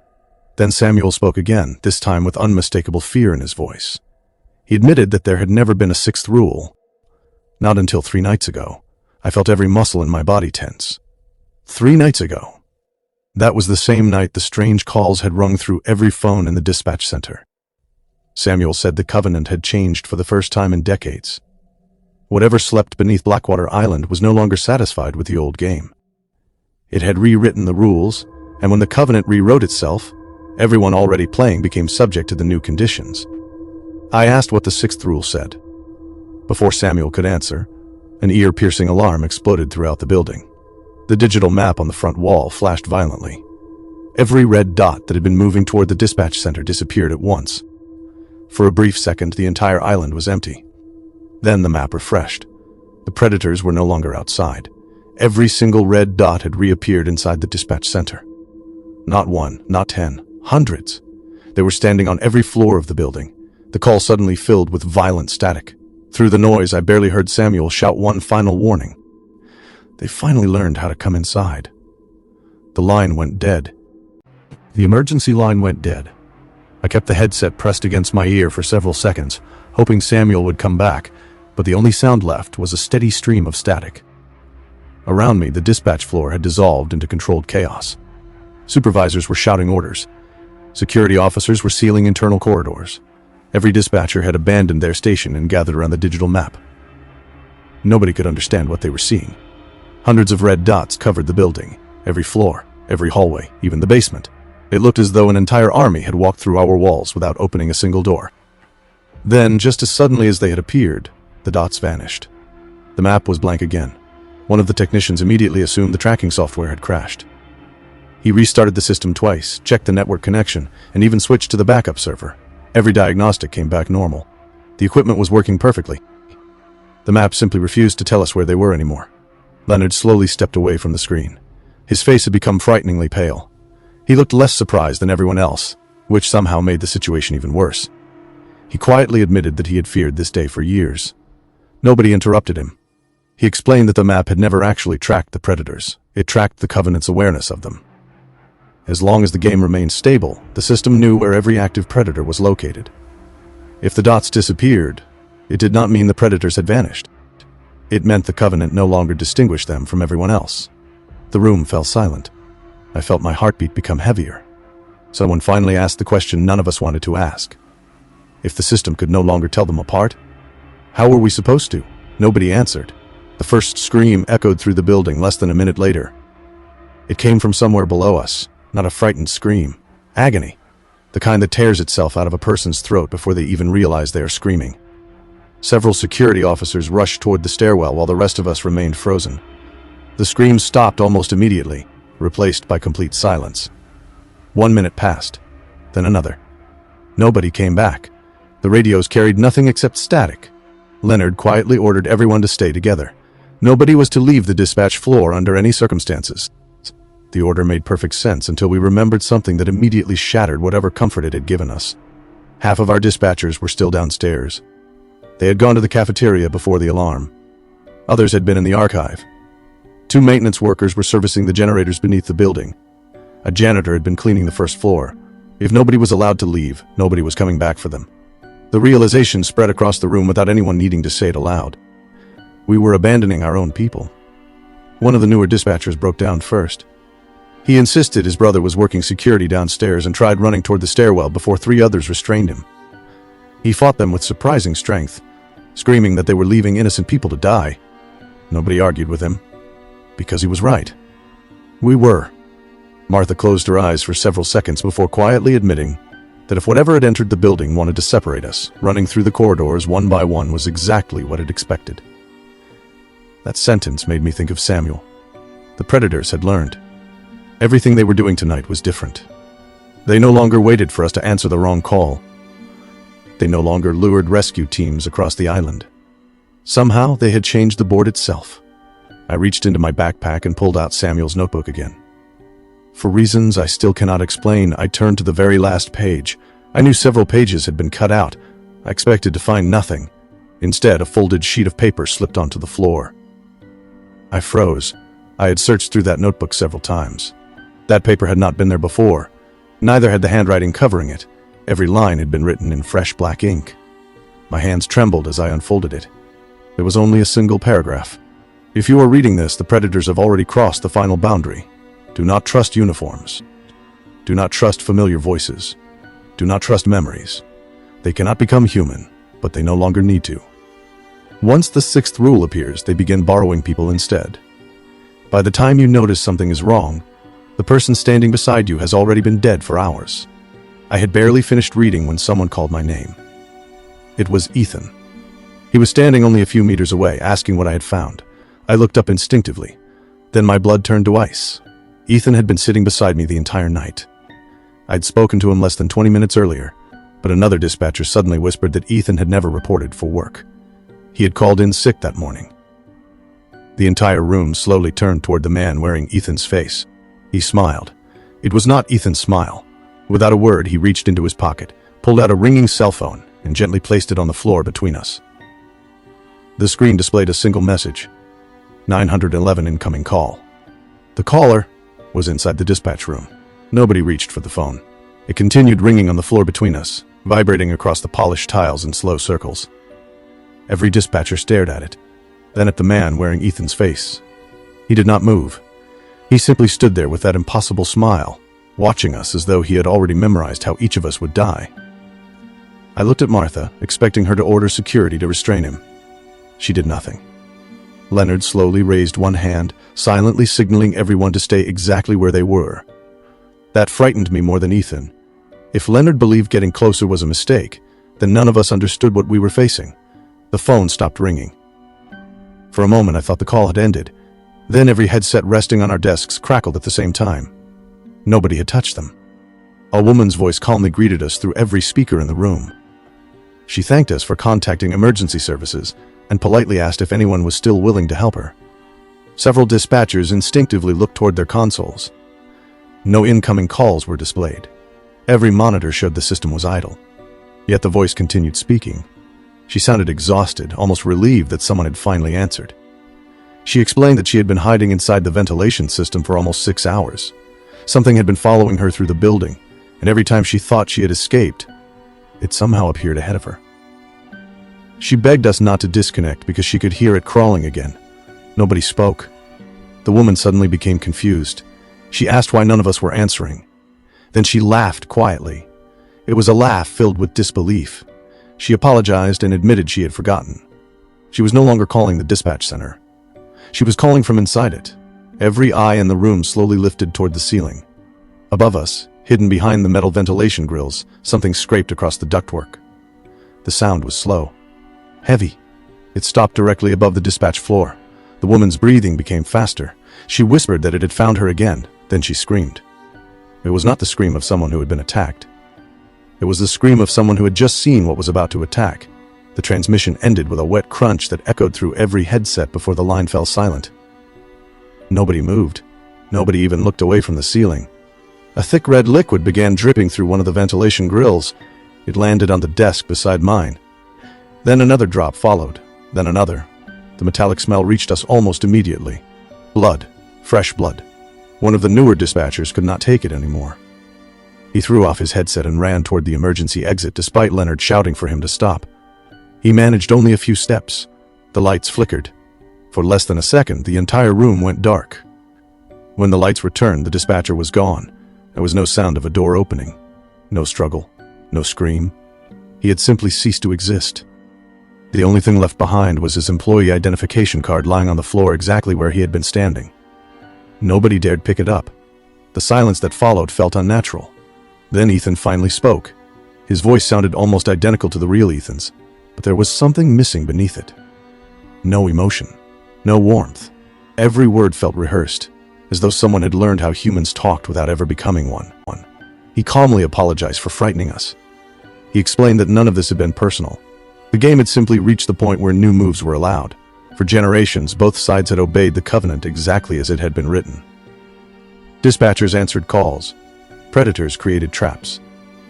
Then Samuel spoke again, this time with unmistakable fear in his voice. He admitted that there had never been a sixth rule. Not until 3 nights ago. I felt every muscle in my body tense. 3 nights ago. That was the same night the strange calls had rung through every phone in the dispatch center. Samuel said the Covenant had changed for the first time in decades. Whatever slept beneath Blackwater Island was no longer satisfied with the old game. It had rewritten the rules, and when the Covenant rewrote itself, everyone already playing became subject to the new conditions. I asked what the sixth rule said. Before Samuel could answer, an ear-piercing alarm exploded throughout the building. The digital map on the front wall flashed violently. Every red dot that had been moving toward the dispatch center disappeared at once. For a brief second, the entire island was empty. Then the map refreshed. The predators were no longer outside. Every single red dot had reappeared inside the dispatch center. Not 1, not 10, hundreds. They were standing on every floor of the building. The call suddenly filled with violent static. Through the noise, I barely heard Samuel shout one final warning. They finally learned how to come inside. The line went dead. The emergency line went dead. I kept the headset pressed against my ear for several seconds, hoping Samuel would come back, but the only sound left was a steady stream of static. Around me, the dispatch floor had dissolved into controlled chaos. Supervisors were shouting orders. Security officers were sealing internal corridors. Every dispatcher had abandoned their station and gathered around the digital map. Nobody could understand what they were seeing. Hundreds of red dots covered the building, every floor, every hallway, even the basement. It looked as though an entire army had walked through our walls without opening a single door. Then, just as suddenly as they had appeared, the dots vanished. The map was blank again. One of the technicians immediately assumed the tracking software had crashed. He restarted the system twice, checked the network connection, and even switched to the backup server. Every diagnostic came back normal. The equipment was working perfectly. The map simply refused to tell us where they were anymore. Leonard slowly stepped away from the screen. His face had become frighteningly pale. He looked less surprised than everyone else, which somehow made the situation even worse. He quietly admitted that he had feared this day for years. Nobody interrupted him. He explained that the map had never actually tracked the predators. It tracked the Covenant's awareness of them. As long as the game remained stable, the system knew where every active predator was located. If the dots disappeared, it did not mean the predators had vanished. It meant the Covenant no longer distinguished them from everyone else. The room fell silent. I felt my heartbeat become heavier. Someone finally asked the question none of us wanted to ask. If the system could no longer tell them apart, how were we supposed to? Nobody answered. The first scream echoed through the building less than a minute later. It came from somewhere below us, not a frightened scream. Agony. The kind that tears itself out of a person's throat before they even realize they are screaming. Several security officers rushed toward the stairwell while the rest of us remained frozen. The screams stopped almost immediately, replaced by complete silence. 1 minute passed, then another. Nobody came back. The radios carried nothing except static. Leonard quietly ordered everyone to stay together. Nobody was to leave the dispatch floor under any circumstances. The order made perfect sense until we remembered something that immediately shattered whatever comfort it had given us. Half of our dispatchers were still downstairs. They had gone to the cafeteria before the alarm. Others had been in the archive. 2 maintenance workers were servicing the generators beneath the building. A janitor had been cleaning the first floor. If nobody was allowed to leave, nobody was coming back for them. The realization spread across the room without anyone needing to say it aloud. We were abandoning our own people. One of the newer dispatchers broke down first. He insisted his brother was working security downstairs and tried running toward the stairwell before 3 others restrained him. He fought them with surprising strength, screaming that they were leaving innocent people to die. Nobody argued with him, because he was right. We were. Martha closed her eyes for several seconds before quietly admitting that if whatever had entered the building wanted to separate us, running through the corridors one by one was exactly what it expected. That sentence made me think of Samuel. The predators had learned. Everything they were doing tonight was different. They no longer waited for us to answer the wrong call. They no longer lured rescue teams across the island. Somehow, they had changed the board itself. I reached into my backpack and pulled out Samuel's notebook again. For reasons I still cannot explain, I turned to the very last page. I knew several pages had been cut out. I expected to find nothing. Instead, a folded sheet of paper slipped onto the floor. I froze. I had searched through that notebook several times. That paper had not been there before. Neither had the handwriting covering it. Every line had been written in fresh black ink. My hands trembled as I unfolded it. There was only a single paragraph. If you are reading this, the predators have already crossed the final boundary. Do not trust uniforms. Do not trust familiar voices. Do not trust memories. They cannot become human, but they no longer need to. Once the 6th rule appears, they begin borrowing people instead. By the time you notice something is wrong, the person standing beside you has already been dead for hours. I had barely finished reading when someone called my name. It was Ethan. He was standing only a few meters away, asking what I had found. I looked up instinctively. Then my blood turned to ice. Ethan had been sitting beside me the entire night. I'd spoken to him less than 20 minutes earlier, but another dispatcher suddenly whispered that Ethan had never reported for work. He had called in sick that morning. The entire room slowly turned toward the man wearing Ethan's face. He smiled. It was not Ethan's smile. Without a word, he reached into his pocket, pulled out a ringing cell phone, and gently placed it on the floor between us. The screen displayed a single message. 911 incoming call. The caller was inside the dispatch room. Nobody reached for the phone. It continued ringing on the floor between us, vibrating across the polished tiles in slow circles. Every dispatcher stared at it, then at the man wearing Ethan's face. He did not move. He simply stood there with that impossible smile, watching us as though he had already memorized how each of us would die. I looked at Martha, expecting her to order security to restrain him. She did nothing. Leonard slowly raised one hand, silently signaling everyone to stay exactly where they were. That frightened me more than Ethan. If Leonard believed getting closer was a mistake, then none of us understood what we were facing. The phone stopped ringing. For a moment I thought the call had ended. Then every headset resting on our desks crackled at the same time. Nobody had touched them. A woman's voice calmly greeted us through every speaker in the room. She thanked us for contacting emergency services and politely asked if anyone was still willing to help her. Several dispatchers instinctively looked toward their consoles. No incoming calls were displayed. Every monitor showed the system was idle. Yet the voice continued speaking. She sounded exhausted, almost relieved that someone had finally answered. She explained that she had been hiding inside the ventilation system for almost 6 hours. Something had been following her through the building, and every time she thought she had escaped, it somehow appeared ahead of her. She begged us not to disconnect because she could hear it crawling again. Nobody spoke. The woman suddenly became confused. She asked why none of us were answering. Then she laughed quietly. It was a laugh filled with disbelief. She apologized and admitted she had forgotten. She was no longer calling the dispatch center. She was calling from inside it. Every eye in the room slowly lifted toward the ceiling. Above us, hidden behind the metal ventilation grills, something scraped across the ductwork. The sound was slow, heavy. It stopped directly above the dispatch floor. The woman's breathing became faster. She whispered that it had found her again. Then she screamed. It was not the scream of someone who had been attacked. It was the scream of someone who had just seen what was about to attack. The transmission ended with a wet crunch that echoed through every headset before the line fell silent. Nobody moved. Nobody even looked away from the ceiling. A thick red liquid began dripping through one of the ventilation grills. It landed on the desk beside mine. Then another drop followed. Then another. The metallic smell reached us almost immediately. Blood. Fresh blood. One of the newer dispatchers could not take it anymore. He threw off his headset and ran toward the emergency exit despite Leonard shouting for him to stop. He managed only a few steps. The lights flickered. For less than a second, the entire room went dark. When the lights returned, the dispatcher was gone. There was no sound of a door opening. No struggle. No scream. He had simply ceased to exist. The only thing left behind was his employee identification card lying on the floor exactly where he had been standing. Nobody dared pick it up. The silence that followed felt unnatural. Then Ethan finally spoke. His voice sounded almost identical to the real Ethan's, but there was something missing beneath it. No emotion. No warmth. Every word felt rehearsed, as though someone had learned how humans talked without ever becoming one. He calmly apologized for frightening us. He explained that none of this had been personal. The game had simply reached the point where new moves were allowed. For generations, both sides had obeyed the covenant exactly as it had been written. Dispatchers answered calls. Predators created traps.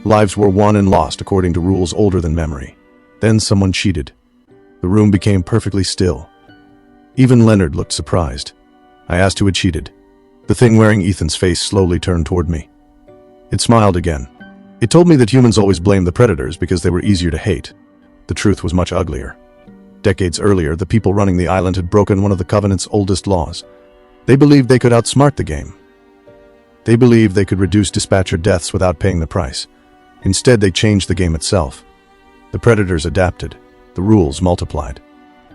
Lives were won and lost according to rules older than memory. Then someone cheated. The room became perfectly still. Even Leonard looked surprised. I asked who had cheated. The thing wearing Ethan's face slowly turned toward me. It smiled again. It told me that humans always blamed the predators because they were easier to hate. The truth was much uglier. Decades earlier, the people running the island had broken one of the Covenant's oldest laws. They believed they could outsmart the game. They believed they could reduce dispatcher deaths without paying the price. Instead, they changed the game itself. The predators adapted. The rules multiplied.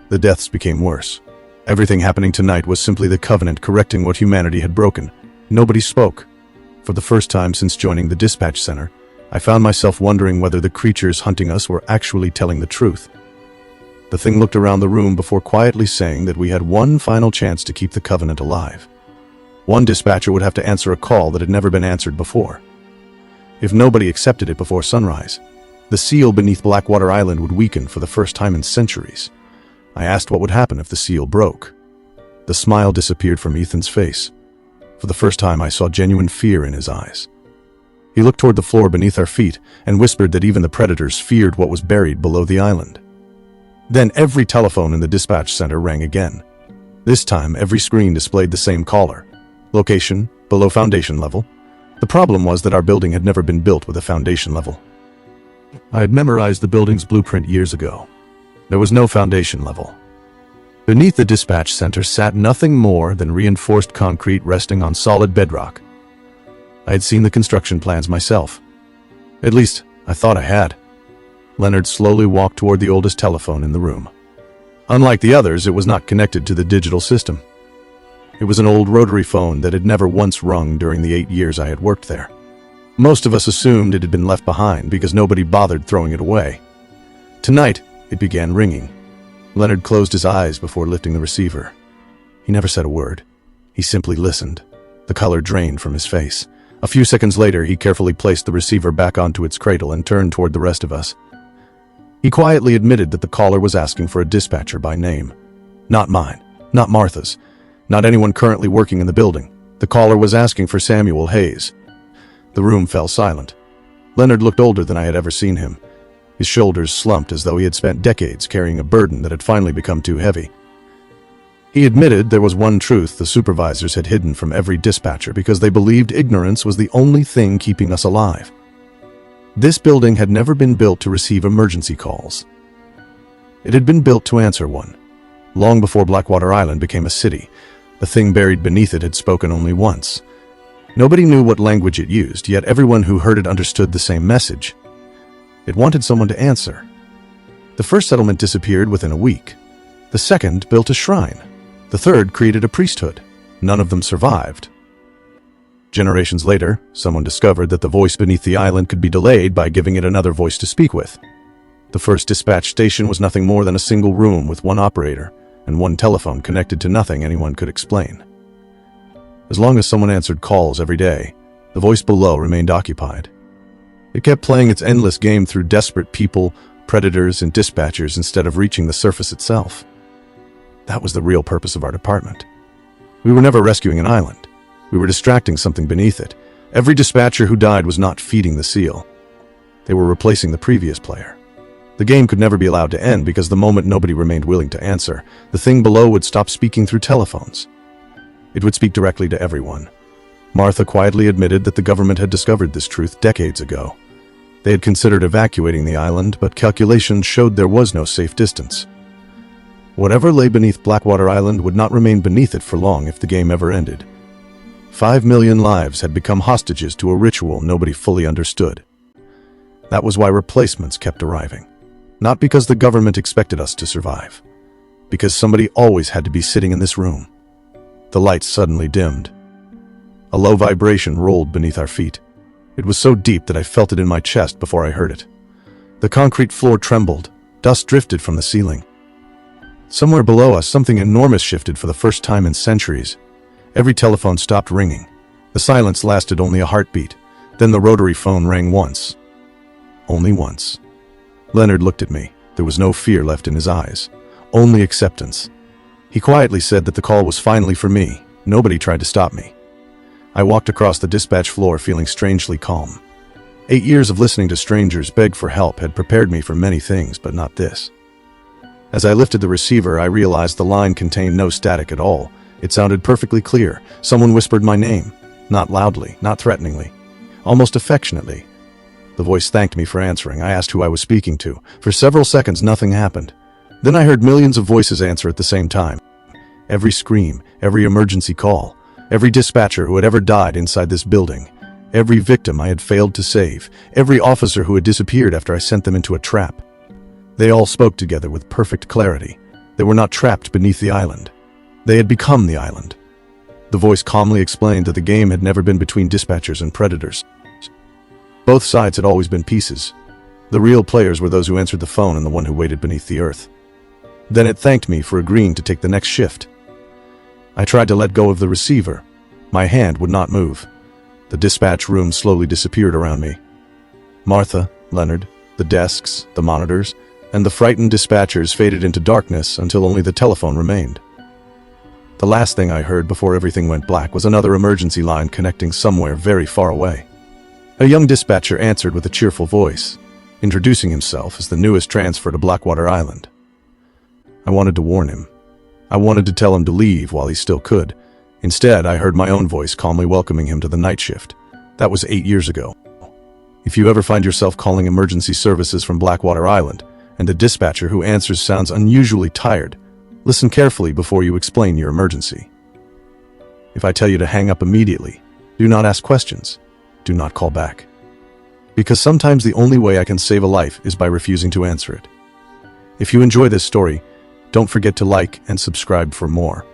The deaths became worse. Everything happening tonight was simply the Covenant correcting what humanity had broken. Nobody spoke. For the first time since joining the dispatch center, I found myself wondering whether the creatures hunting us were actually telling the truth. The thing looked around the room before quietly saying that we had one final chance to keep the Covenant alive. One dispatcher would have to answer a call that had never been answered before. If nobody accepted it before sunrise, the seal beneath Blackwater Island would weaken for the first time in centuries. I asked what would happen if the seal broke. The smile disappeared from Ethan's face. For the first time, I saw genuine fear in his eyes. He looked toward the floor beneath our feet and whispered that even the predators feared what was buried below the island. Then every telephone in the dispatch center rang again. This time, every screen displayed the same caller. Location, below foundation level. The problem was that our building had never been built with a foundation level. I had memorized the building's blueprint years ago. There was no foundation level. Beneath the dispatch center sat nothing more than reinforced concrete resting on solid bedrock. I had seen the construction plans myself. At least, I thought I had. Leonard slowly walked toward the oldest telephone in the room. Unlike the others, it was not connected to the digital system. It was an old rotary phone that had never once rung during the 8 years I had worked there. Most of us assumed it had been left behind because nobody bothered throwing it away. Tonight, it began ringing. Leonard closed his eyes before lifting the receiver. He never said a word. He simply listened. The color drained from his face. A few seconds later, he carefully placed the receiver back onto its cradle and turned toward the rest of us. He quietly admitted that the caller was asking for a dispatcher by name. Not mine, not Martha's, not anyone currently working in the building. The caller was asking for Samuel Hayes. The room fell silent. Leonard looked older than I had ever seen him. His shoulders slumped as though he had spent decades carrying a burden that had finally become too heavy. He admitted there was one truth the supervisors had hidden from every dispatcher because they believed ignorance was the only thing keeping us alive. This building had never been built to receive emergency calls. It had been built to answer one. Long before Blackwater Island became a city, the thing buried beneath it had spoken only once. Nobody knew what language it used, yet everyone who heard it understood the same message. It wanted someone to answer. The first settlement disappeared within a week. The second built a shrine. The third created a priesthood. None of them survived. Generations later, someone discovered that the voice beneath the island could be delayed by giving it another voice to speak with. The first dispatch station was nothing more than a single room with one operator and one telephone connected to nothing anyone could explain. As long as someone answered calls every day, the voice below remained occupied. It kept playing its endless game through desperate people, predators, and dispatchers instead of reaching the surface itself. That was the real purpose of our department. We were never rescuing an island. We were distracting something beneath it. Every dispatcher who died was not feeding the seal. They were replacing the previous player. The game could never be allowed to end because the moment nobody remained willing to answer, the thing below would stop speaking through telephones. It would speak directly to everyone. Martha quietly admitted that the government had discovered this truth decades ago. They had considered evacuating the island, but calculations showed there was no safe distance. Whatever lay beneath Blackwater Island would not remain beneath it for long if the game ever ended. 5 million lives had become hostages to a ritual nobody fully understood. That was why replacements kept arriving. Not because the government expected us to survive. Because somebody always had to be sitting in this room. The lights suddenly dimmed. A low vibration rolled beneath our feet. It was so deep that I felt it in my chest before I heard it. The concrete floor trembled. Dust drifted from the ceiling. Somewhere below us, something enormous shifted for the first time in centuries. Every telephone stopped ringing. The silence lasted only a heartbeat. Then the rotary phone rang once. Only once. Leonard looked at me. There was no fear left in his eyes. Only acceptance. He quietly said that the call was finally for me. Nobody tried to stop me. I walked across the dispatch floor feeling strangely calm. 8 years of listening to strangers beg for help had prepared me for many things, but not this. As I lifted the receiver, I realized the line contained no static at all. It sounded perfectly clear. Someone whispered my name. Not loudly, not threateningly. Almost affectionately. The voice thanked me for answering. I asked who I was speaking to. For several seconds, nothing happened. Then I heard millions of voices answer at the same time. Every scream, every emergency call, every dispatcher who had ever died inside this building, every victim I had failed to save, every officer who had disappeared after I sent them into a trap. They all spoke together with perfect clarity. They were not trapped beneath the island. They had become the island. The voice calmly explained that the game had never been between dispatchers and predators. Both sides had always been pieces. The real players were those who answered the phone and the one who waited beneath the earth. Then it thanked me for agreeing to take the next shift. I tried to let go of the receiver. My hand would not move. The dispatch room slowly disappeared around me. Martha, Leonard, the desks, the monitors, and the frightened dispatchers faded into darkness until only the telephone remained. The last thing I heard before everything went black was another emergency line connecting somewhere very far away. A young dispatcher answered with a cheerful voice, introducing himself as the newest transfer to Blackwater Island. I wanted to warn him. I wanted to tell him to leave while he still could. Instead, I heard my own voice calmly welcoming him to the night shift. That was 8 years ago. If you ever find yourself calling emergency services from Blackwater Island, and a dispatcher who answers sounds unusually tired, listen carefully before you explain your emergency. If I tell you to hang up immediately, do not ask questions. Do not call back. Because sometimes the only way I can save a life is by refusing to answer it. If you enjoy this story, don't forget to like and subscribe for more.